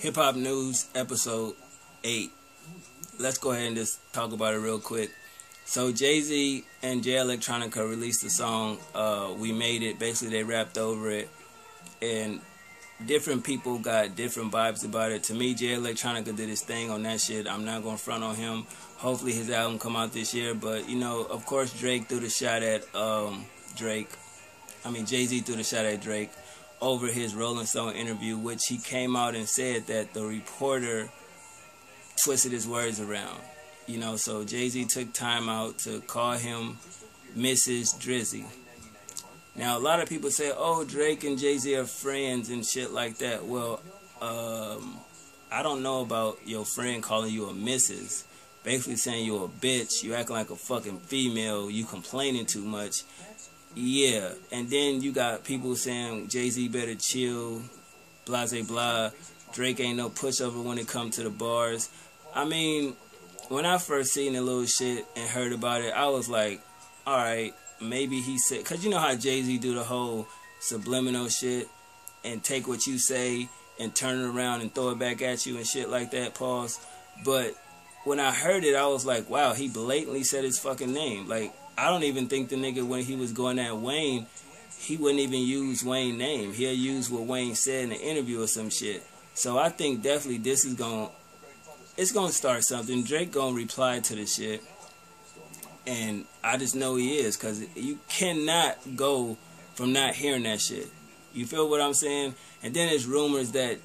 Hip Hop News, episode 8. Let's go ahead and just talk about it real quick. So Jay-Z and Jay Electronica released the song, We Made It. Basically, they rapped over it. And different people got different vibes about it. To me, Jay Electronica did his thing on that shit. I'm not going to front on him. Hopefully his album come out this year. But, you know, of course, Drake threw the shot at Jay-Z threw the shot at Drake over his Rolling Stone interview, which he came out and said that the reporter twisted his words around. You know, so Jay-Z took time out to call him Mrs. Drizzy. Now, a lot of people say, oh, Drake and Jay-Z are friends and shit like that. Well, I don't know about your friend calling you a Mrs. Basically saying you're a bitch, you acting like a fucking female, you complaining too much. Yeah, and then you got people saying Jay-Z better chill, blah, blah, blah. Drake ain't no pushover when it comes to the bars. I mean, when I first seen the little shit and heard about it, I was like, alright, maybe he said, because you know how Jay-Z do the whole subliminal shit and take what you say and turn it around and throw it back at you and shit like that, pause. But when I heard it, I was like, wow, he blatantly said his fucking name. Like, I don't even think the nigga, when he was going at Wayne, he wouldn't even use Wayne's name. He'll use what Wayne said in the interview or some shit. So I think definitely this is it's gonna start something. Drake gonna reply to the shit. And I just know he is, because you cannot go from not hearing that shit. You feel what I'm saying? And then there's rumors that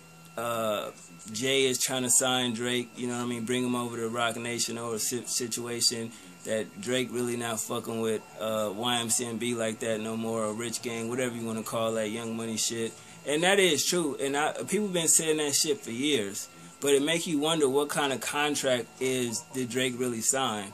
Jay is trying to sign Drake, you know what I mean, bring him over to Rock Nation or a situation that Drake really not fucking with YMCMB like that no more, or Rich Gang, whatever you want to call that Young Money shit. And that is true. And people been saying that shit for years. But it make you wonder what kind of contract did Drake really sign?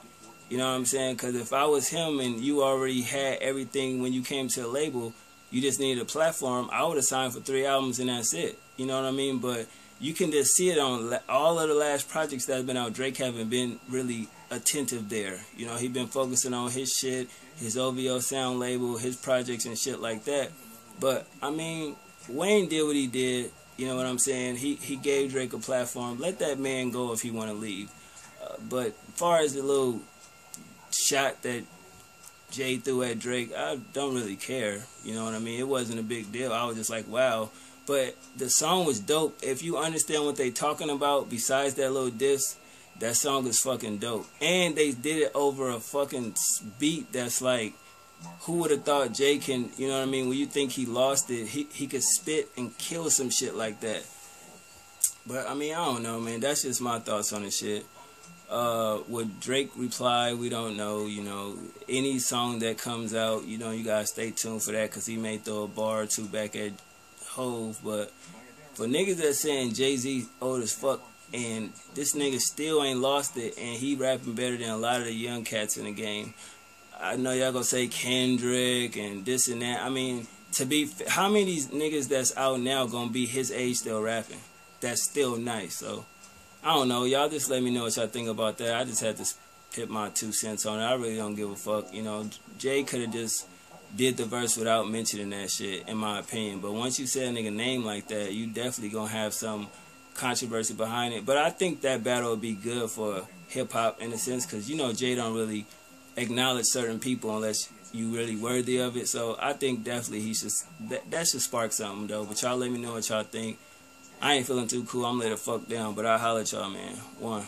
You know what I'm saying? Because if I was him and you already had everything when you came to the label, you just needed a platform, I would have signed for 3 albums and that's it. You know what I mean? But you can just see it on all of the last projects that have been out. Drake haven't been really attentive there. You know, he been focusing on his shit, his OVO sound label, his projects and shit like that. But, I mean, Wayne did what he did. You know what I'm saying? He gave Drake a platform. Let that man go if he want to leave. But as far as the little shot that Jay threw at Drake, I don't really care. You know what I mean? It wasn't a big deal. I was just like, wow. But the song was dope. If you understand what they talking about, besides that little diss, that song is fucking dope. And they did it over a fucking beat that's like, who would have thought Jay can, you know what I mean? When you think he lost it, he could spit and kill some shit like that. But, I mean, I don't know, man. That's just my thoughts on the shit. Would Drake reply? We don't know. You know, any song that comes out, you know, you gotta stay tuned for that, because he may throw a bar or two back at Hove. But for niggas that saying Jay-Z old as fuck and this nigga still ain't lost it and he rapping better than a lot of the young cats in the game, I know y'all gonna say Kendrick and this and that. I mean, how many of these niggas that's out now gonna be his age still rapping? That's still nice. So I don't know. Y'all just let me know what y'all think about that. I just had to hit my 2 cents on it. I really don't give a fuck. You know, Jay could have just did the verse without mentioning that shit, in my opinion. But once you say a nigga name like that, you definitely gonna have some controversy behind it. But I think that battle would be good for hip-hop in a sense, because, you know, Jay don't really acknowledge certain people unless you really worthy of it. So I think definitely that should spark something, though. But y'all let me know what y'all think. I ain't feeling too cool. I'm laid the fuck down, but I'll holler at y'all, man. 1.